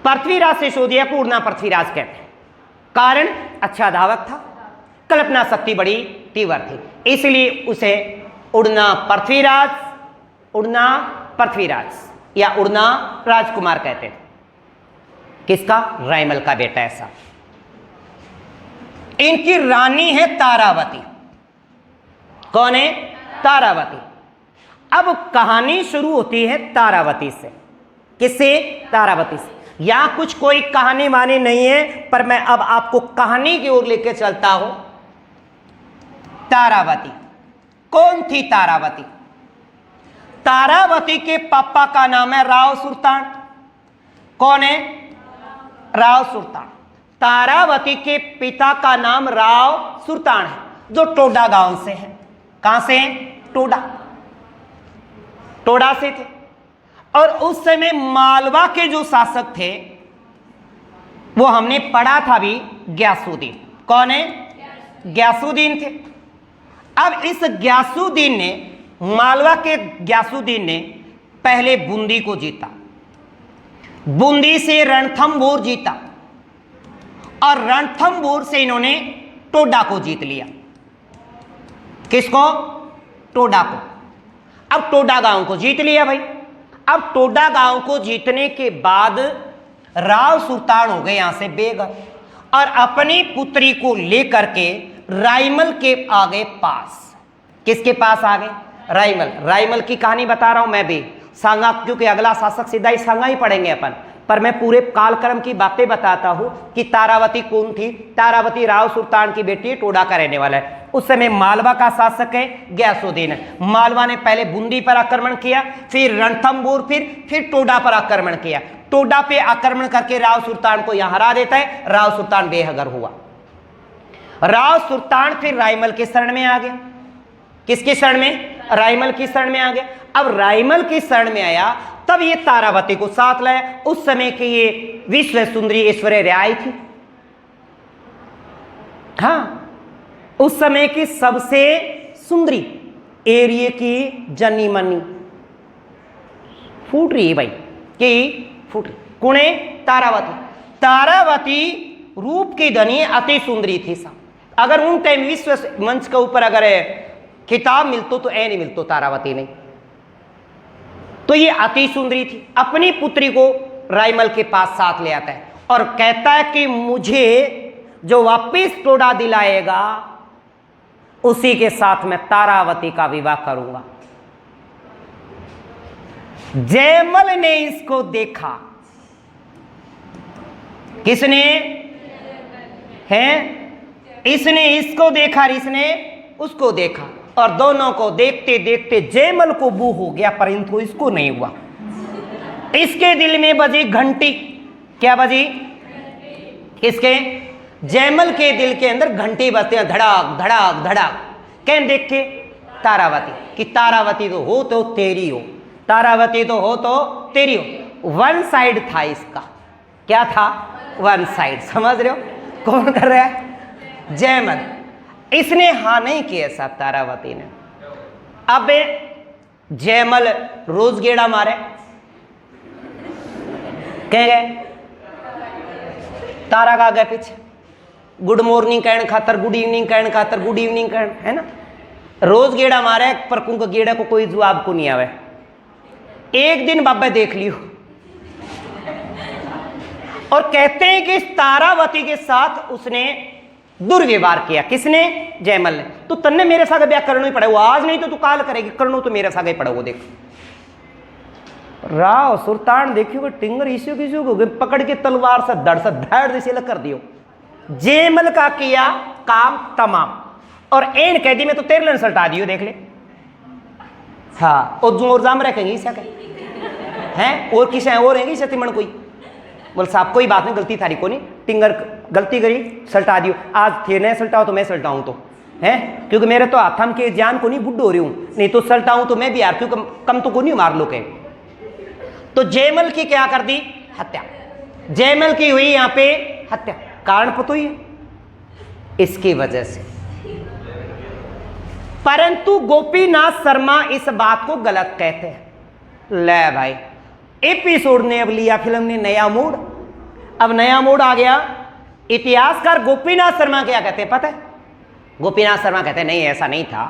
पृथ्वीराज सिसोदिया को उड़ना पृथ्वीराज कहते हैं। कारण अच्छा धावक था, कल्पना शक्ति बड़ी तीव्र थी, इसलिए उसे उड़ना पृथ्वीराज या उड़ना राजकुमार कहते थे। किसका? रायमल का बेटा। ऐसा इनकी रानी है तारावती। कौन है? तारावती। अब कहानी शुरू होती है तारावती से। किससे? तारावती से। यहां कुछ कोई कहानी वानी नहीं है, पर मैं अब आपको कहानी की ओर लेकर चलता हूं। तारावती कौन थी? तारावती, तारावती के पापा का नाम है राव सुल्तान। कौन है? राव सुल्तान। तारावती के पिता का नाम राव सुल्तान है, जो टोडा गांव से है। कहां से है? टोडा से थे। और उस समय मालवा के जो शासक थे वो हमने पढ़ा था भी, ग्यासुद्दीन। कौन है? ग्यासुद्दीन थे। अब इस ग्यासुद्दीन ने, मालवा के ग्यासुद्दीन ने पहले बूंदी को जीता, बूंदी से रणथंभौर जीता, और रणथंभौर से इन्होंने टोडा को जीत लिया। किसको? टोडा को। अब टोडा गांव को जीत लिया भाई। अब टोडा गांव को जीतने के बाद राव सुल्तान हो गए यहां से बेघर, और अपनी पुत्री को लेकर के रायमल के आगे पास। किसके पास आ गए? रायमल। रायमल की कहानी बता रहा हूं मैं भी, सांगा, क्योंकि अगला शासक सीधा ही सांगा ही पढ़ेंगे अपन, पर मैं पूरे कालक्रम की बातें बताता हूं कि तारावती कौन थी। तारावती राव सुल्तान की बेटी, टोडा का रहने वाला है। उस समय मालवा का शासक है ग्यासुद्दीन। मालवा ने पहले बूंदी पर आक्रमण किया, फिर रणथंभौर, फिर टोडा पर आक्रमण किया। टोडा पे आक्रमण करके राव सुल्तान को यहां हरा देता है। राव सुल्तान बेघर हुआ। राव सुल्तान फिर रायमल के शरण में आ गया। किसके शरण में? रायमल की शरण में आ गया। अब रायमल की शरण में आया, तब ये तारावती को साथ लाया। उस समय की ये विश्व सुंदरी ऐश्वर्या राय थी। हाँ, उस समय की सबसे सुंदरी एरिया की जनी मनी फूट रही है भाई, कि फूट रही। कौन है? तारावती। तारावती रूप की धनी अति सुंदरी थी साहब। अगर उन टाइम विश्व मंच के ऊपर अगर खिताब मिलतो तो नहीं मिलतो तारावती नहीं। तो ये अति सुंदरी थी। अपनी पुत्री को रायमल के पास साथ ले आता है और कहता है कि मुझे जो वापिस टोडा दिलाएगा उसी के साथ मैं तारावती का विवाह करूंगा। जयमल ने इसको देखा। किसने? है? इसने इसको देखा, इसने उसको देखा, और दोनों को देखते देखते जयमल को बू हो गया, परंतु इसको नहीं हुआ। इसके दिल में बजी घंटी। क्या बजी? किसके? जयमल के दिल के अंदर घंटी बजते हैं, धड़ाक धड़ाक धड़ाक। कह देख के तारावती, कि तारावती तो हो तो तेरी हो, तारावती तो हो तो तेरी हो। वन साइड था इसका। क्या था? One side. समझ रहे हो? कौन कर रहा है? जयमल। इसने हाँ नहीं किया साहब तारावती ने। अब जयमल रोज गेड़ा मारे। कह गए तारा का आगे पीछे, गुड मॉर्निंग कहने खातर, गुड इवनिंग कहने खातर, गुड इवनिंग कहने, है ना, रोज गेड़ा मारे, पर कुंक गेड़ा को कोई जवाब को नहीं आवे। एक दिन बाबा देख लियो, और कहते हैं कि तारावती के साथ उसने दुर्व्यवहार किया। किसने? जयमल ने। तो तन्ने मेरे साथ ब्याह करना ही पड़ेगा, आज नहीं तो तू काल करेगी, करनो तो मेरे साथ ही पड़ेगा। देख राव सुल्तान देखियो टिंगर इश्यू किसी को पकड़ के तलवार से धड़ जैसे लग कर दियो। जयमल का किया काम तमाम, और एन कैदी में तो तेरे लन सल्टा दियो। देख ले। हाँ, और जाम रखेंगे इसे हैं, और किसे और रहेंगे इसे तिमन कोई बोल साहब कोई बात नहीं, गलती थारी को नहीं, टिंगर गलती करी सल्टा दियो। आज थे नहीं सल्टाओ तो मैं सल्टाऊं तो है, क्योंकि मेरे तो हाथम के जान को नहीं बुढ़ हो रही हूं, नहीं तो सल्टाऊं तो मैं भी यार, क्योंकि कम तो को नहीं मार लो के। तो जयमल की क्या कर दी? हत्या। जयमल की हुई यहां पे हत्या। कारण पता ही है इसकी वजह से। परंतु गोपीनाथ शर्मा इस बात को गलत कहते हैं। ले भाई, एपिसोड ने अब लिया फिल्म ने नया मूड, अब नया मोड़ आ गया। इतिहासकार गोपीनाथ शर्मा क्या कहते हैं पता है? गोपीनाथ शर्मा कहते हैं नहीं ऐसा नहीं था,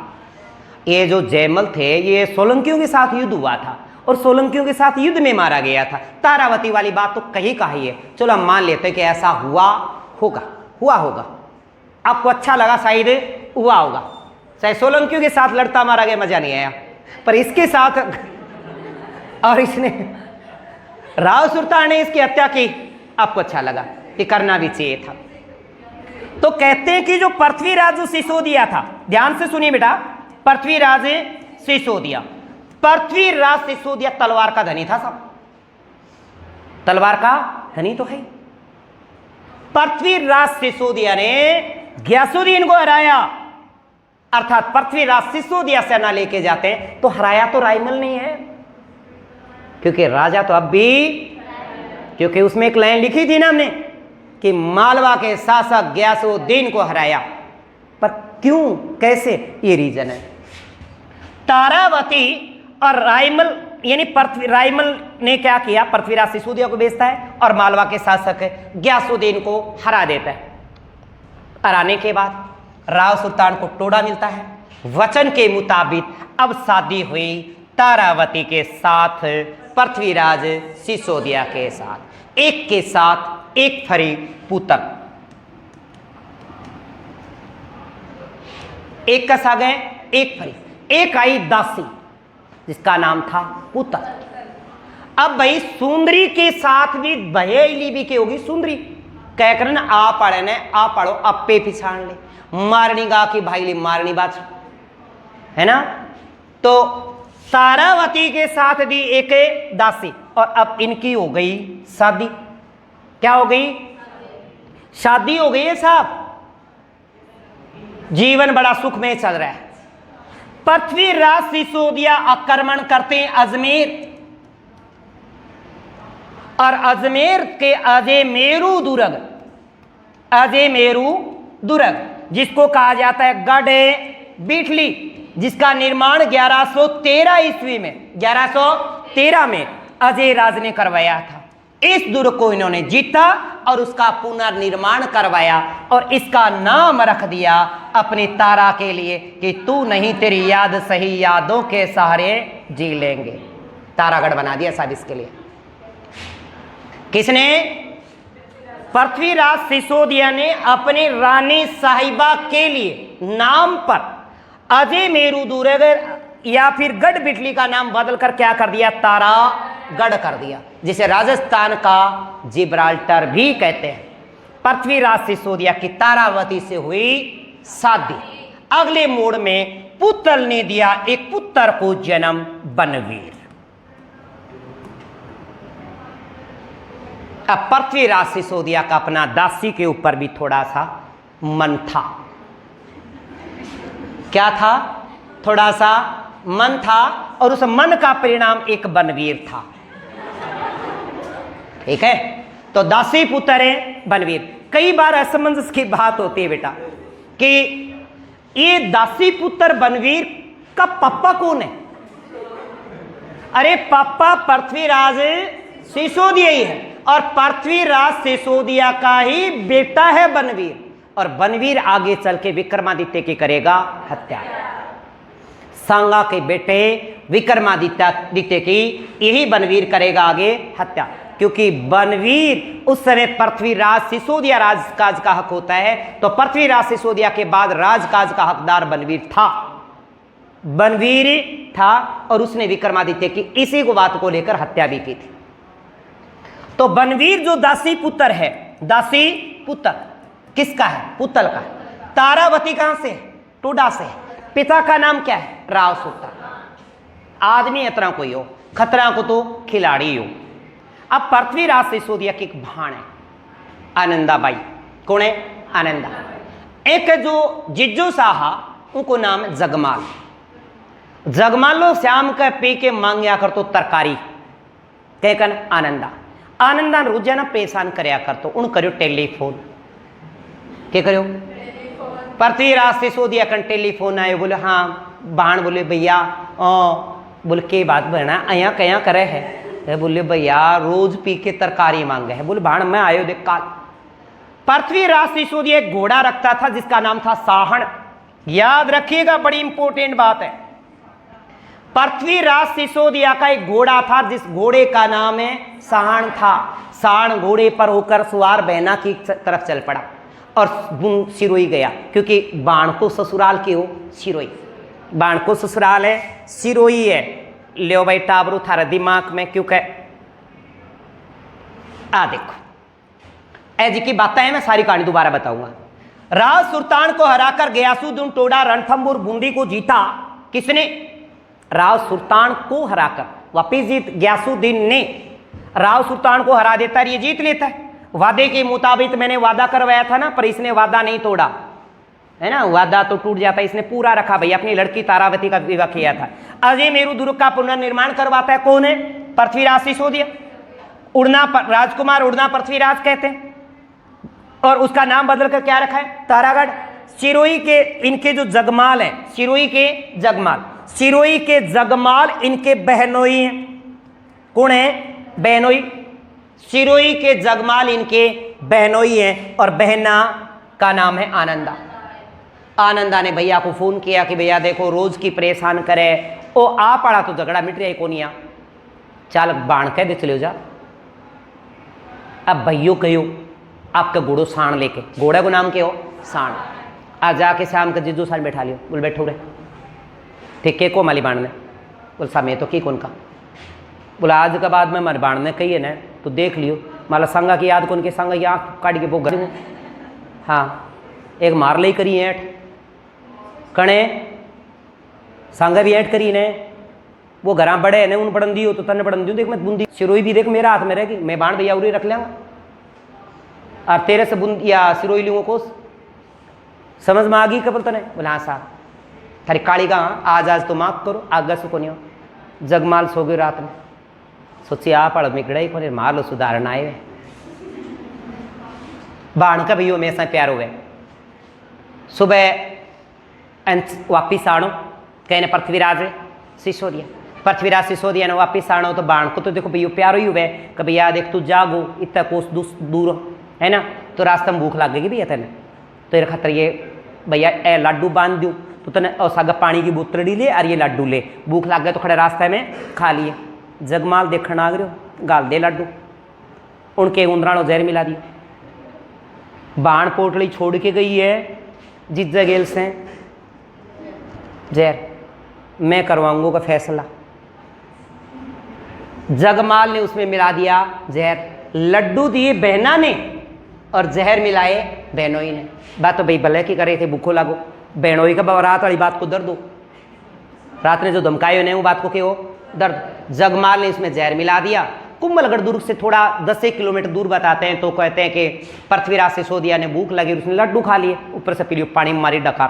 ये जो जयमल थे ये सोलंकियों के साथ युद्ध हुआ था और सोलंकियों के साथ युद्ध में मारा गया था। तारावती वाली बात तो कही है, चलो हम मान लेते हैं कि ऐसा हुआ होगा। आपको अच्छा लगा, शायद हुआ होगा, शायद सोलंकियों के साथ लड़ता मारा गया, मजा नहीं आया, पर इसके साथ और इसने राव सुल्तान ने इसकी हत्या की, आपको अच्छा लगा, ये करना भी चाहिए था। तो कहते हैं कि जो पृथ्वीराज जो सिसोदिया था, ध्यान से सुनिए बेटा, पृथ्वीराज सिसोदिया, पृथ्वीराज सिसोदिया तलवार का धनी था सब, तलवार का धनी तो है। पृथ्वीराज सिसोदिया ने गयासुद्दीन को हराया, अर्थात पृथ्वीराज सिसोदिया सेना लेके जाते हैं तो हराया तो रायमल नहीं है, क्योंकि राजा तो अब भी, क्योंकि उसमें एक लाइन लिखी थी ना हमने कि मालवा के शासक गयासुद्दीन को हराया, पर क्यों कैसे, ये रीजन है। तारावती और रायमल यानी रायमल ने क्या किया, पृथ्वीराज सिसोदिया को बेचता है और मालवा के शासक गयासुद्दीन को हरा देता है। हराने के बाद राव सुल्तान को टोड़ा मिलता है, वचन के मुताबिक अब शादी हुई तारावती के साथ, पृथ्वीराज सिसोदिया के साथ, एक के साथ एक फरी पुत्र, एक का साग है एक फरी, एक आई दासी जिसका नाम था पुत्र। अब भाई सुंदरी के साथ भी भयली भी के होगी सुंदरी, कह कर ना आ पढ़े ने आ पढ़ो अपे पिछाड़ ले, मारनी गा की भाई ली मारनी बात है ना। तो तारावती के साथ भी एक दासी, और अब इनकी हो गई शादी। क्या हो गई? शादी हो गई है साहब, जीवन बड़ा सुख में चल रहा है। पृथ्वीराज सिसोदिया आक्रमण करते हैं अजमेर, और अजमेर के अजमेरू दुर्ग, अजमेरू दुर्ग जिसको कहा जाता है गढ़ बिठली, जिसका निर्माण 1113 ईस्वी में, 1113 में अजय राज ने करवाया था। इस दुर्ग को इन्होंने जीता और उसका पुनर्निर्माण करवाया और इसका नाम रख दिया अपनी तारा के लिए कि तू नहीं तेरी याद सही यादों के सहारे जी लेंगे। तारागढ़ बना दिया साहब इसके लिए। किसने? पृथ्वीराज सिसोदिया ने अपनी रानी साहिबा के लिए नाम पर अजय मेरू दुर्ग या फिर गढ़ बिटली का नाम बदलकर क्या कर दिया? तारागढ़ कर दिया, जिसे राजस्थान का जिब्राल्टर भी कहते हैं। पृथ्वीराज सिसोदिया की तारावती से हुई शादी। अगले मोड़ में पुत्र ने दिया एक पुत्र को जन्म, बनवीर। अब पृथ्वीराज सिसोदिया का अपना दासी के ऊपर भी थोड़ा सा मन था। क्या था? थोड़ा सा मन था, और उस मन का परिणाम एक बनवीर था। ठीक है, तो दासी पुत्र है बनवीर। कई बार असमंजस की बात होती है बेटा कि ये दासी पुत्र बनवीर का पापा कौन है? अरे पापा पृथ्वीराज सिसोदिया ही है, और पृथ्वीराज सिसोदिया का ही बेटा है बनवीर, और बनवीर आगे चल के विक्रमादित्य की करेगा हत्या। सांगा के बेटे विक्रमादित्य की यही बनवीर करेगा आगे हत्या, क्योंकि बनवीर उस समय पृथ्वीराज सिसोदिया राजकाज का हक होता है, तो पृथ्वीराज सिसोदिया के बाद राजकाज का हकदार बनवीर था। बनवीर था और उसने विक्रमादित्य की इसी को बात को लेकर हत्या भी की थी। तो बनवीर जो दासी पुत्र है, दासी पुत्र किसका है? पुतल का है। तारावती कहां से? टोडा से। पिता का नाम क्या है? राव सुल्तान। आदमी इतना कोई हो, खतरा को तो खिलाड़ी हो। अब पृथ्वीराज सिसोदिया की एक भाण है आनंदाबाई। कौन है? आनंदा। एक जो जिज्जू साहा, उनको नाम जगमाल। जगमालो श्याम का पी के मांगया कर तो तरकारी कहकर आनंदा। आनंदा रोजाना परेशान करया कर तो उन करो टेलीफोन। क्या करो? पृथ्वीराज सिसोदिया का टेलीफोन आयो। बोले हाँ। बाण बोले भैया बोले के बात बना अया कया करे है? है बोले भैया रोज पी के तरकारी मांगे है। बोले भाण मैं आयो देख काल। पृथ्वीराज सिसोदिया एक घोड़ा रखता था जिसका नाम था साहण। याद रखिएगा, बड़ी इंपॉर्टेंट बात है। पृथ्वीराज सिसोदिया का एक घोड़ा था जिस घोड़े का नाम है साहण था। साहण घोड़े पर होकर सवार बहना की तरफ चल पड़ा और सिरोही गया, क्योंकि बाण को ससुराल की हो सिरोही, बाण को ससुराल है सिरोही है। लियो भाई टाबरू थारा दिमाग में क्यों कह आ देखो ऐसी की बातें हैं, मैं सारी कहानी दोबारा बताऊंगा। राज सुल्तान को हराकर गयासुद्दीन टोडा रणथंभौर बूंदी को जीता। किसने? राव सुल्तान को हराकर वापिस जीत। गयासुद्दीन ने राव सुल्तान को हरा देता है, ये जीत लेता है। वादे के मुताबिक मैंने वादा करवाया था ना, पर इसने वादा नहीं तोड़ा है ना, वादा तो टूट जाता है, इसने पूरा रखा भैया। अपनी लड़की तारावती का विवाह किया था। अजय मेरू दुर्ग का पुनर्निर्माण करवाता है कौन है? पृथ्वीराज सिसोदिया। उड़ना राजकुमार उड़ना पृथ्वीराज कहते हैं, और उसका नाम बदलकर क्या रखा है? तारागढ़। सिरोही के इनके जो जगमाल है, सिरोही के जगमाल, सिरोही के जगमाल इनके बहनोई हैं। कौन है? बहनोई। सिरोही के जगमाल इनके बहनोई हैं, और बहना का नाम है आनंदा। आनंदा ने भैया को फोन किया कि भैया देखो रोज की परेशान करे, ओ आ पड़ा तो झगड़ा मिट रहा कोनिया, चाल बाण कह दे चले जा। अब भैयो कहो आपका घोड़ो साण लेके, घोड़े को नाम के हो साण, आज जाके शाम के जिज्जू साल बैठा लियो। बोल बैठो रे, ठीक के को माली बाण ने? बोल समय तो की कौन का? बोला आज के बाद में मारे बाण ने कही है ना तो देख लियो, माला संगा की याद कौन के संगा की आँख काट के वो घर। हाँ एक मार ले करी ऐठ कणे संगा भी ऐठ करी ने, वो घर बड़े ने उन पढ़न दियो तो तने पढ़न दियो। देख मैं बूंदी सिरोही भी देख मेरा हाथ में रहेगी, मैं बाण भैया उरी रख लेंगा और तेरे से बूंद या सिरोही लूँगा कोस। समझ में आ गई कबल तने? बोला हाँ साहब। थारी काली का आज तो माफ करो, आगे से को नहीं हो। जगमाल सो गए रात में, सोची आप अड़ मिकड़ा ही को मार लो सुधारण आए। बाण का भैया में ऐसा प्यार हुए। सुबह वापिस आनो कहने पृथ्वीराज सिसोदिया, पृथ्वीराज सिसोदिया ने वापिस आनो तो बाण को तो देखो भैया प्यार ही हुए कि भैया देख तू जागो इतना कोस दूर है ना, तो रास्ते में भूख लग गई भैया तेने, तो ये खतर ये भैया ए लड्डू बांध दूँ तो तने और सागा पानी की बोतल ले और ये लड्डू ले, भूख लग गए तो खड़े रास्ते में खा लिए। जगमाल देखना आ गए गाल दे लड्डू, उनके उंदराणों जहर मिला दिए। बाण पोटली छोड़ के गई है जिस जगेल से जहर, मैं करवाऊंगा का फैसला। जगमाल ने उसमें मिला दिया जहर, लड्डू दिए बहना ने और जहर मिलाए बहनोई ने। बात तो भाई भले की करे थे, भूखो लागो बहनोई का रात वाली बात को दर्द हो, रात ने जो धमकाए ने वो बात को क्यों दर्द। जगमाल ने इसमें जहर मिला दिया। कुंभलगढ़ दुर्ग से थोड़ा 10 किलोमीटर दूर बताते हैं तो कहते हैं कि पृथ्वीराज सिसोदिया ने भूख लगी, उसने लड्डू खा लिए, ऊपर से पी पानी में मारी डकार,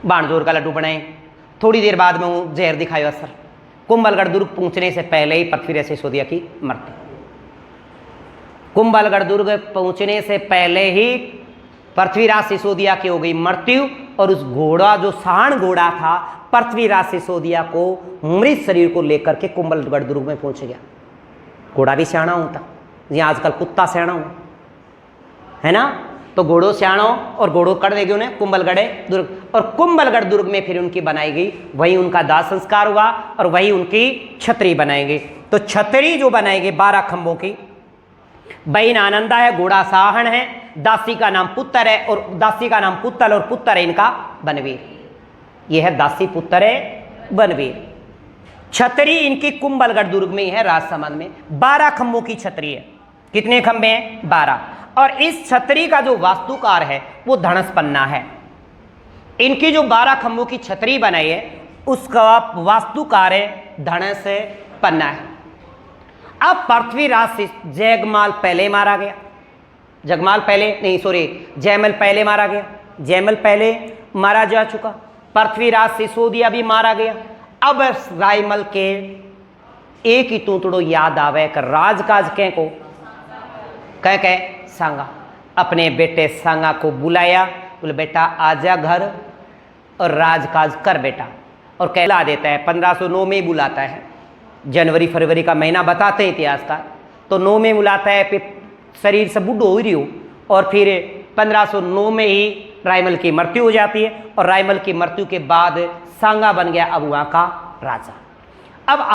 बाण जोर का लड्डू बनाए। थोड़ी देर बाद में वो जहर दिखाया असर। कुंभलगढ़ दुर्ग पहुंचने से पहले ही पृथ्वीराज सिसोदिया की मृत्यु। कुंभलगढ़ दुर्ग पहुंचने से पहले ही पृथ्वीराज सिसोदिया की हो गई मृत्यु, और उस घोड़ा जो साहण घोड़ा था पृथ्वीराज सिसोदिया को मृत शरीर को लेकर के कुंभलगढ़ दुर्ग में पहुंच गया। घोड़ा भी सियाणा होता, जी आजकल कुत्ता सियाणा हो है ना, तो घोड़ो सियाणो और घोड़ो कर देगी उन्हें कुंभलगढ़ दुर्ग, और कुंभलगढ़ दुर्ग में फिर उनकी बनाई गई, वही उनका दाह संस्कार हुआ और वही उनकी छतरी बनाई गई। तो छतरी जो बनाई गई 12 खंभों की, बहन आनंदा है, घोड़ा साहण है, दासी का नाम पुत्र है, और दासी का नाम पुत्तल और पुत्र है इनका बनवीर। यह है दासी पुत्र है बनवीर। छतरी इनकी कुंभलगढ़ दुर्ग में ही है, राजसमंद में। 12 खंभों की छतरी है। कितने खंभे हैं? 12। और इस छतरी का जो वास्तुकार है वो धनस पन्ना है। इनकी जो 12 खंभों की छतरी बनाई है उसका वास्तुकार है धनस पन्ना है। अब पृथ्वीराज से जयगमाल पहले मारा गया, जगमाल पहले नहीं सॉरी जयमल पहले मारा गया, जयमल पहले मारा जा चुका, पृथ्वीराज सिसोदिया भी मारा गया। अब रायमल के एक ही तूतड़ो याद आवे कर राजकाज कह को कह सांगा, अपने बेटे सांगा को बुलाया, बोले बेटा आजा घर और राजकाज कर बेटा, और कहला देता है। 1509 में बुलाता है, जनवरी फरवरी का महीना बताते हैं इतिहासकार। तो 9 में बुलाता है, फिर शरीर से बुढ़ो हो रही हो, और फिर 1509 में ही रायमल की मृत्यु हो जाती है, और रायमल की मृत्यु के बाद सांगा बन गया अब वहाँ का राजा। अब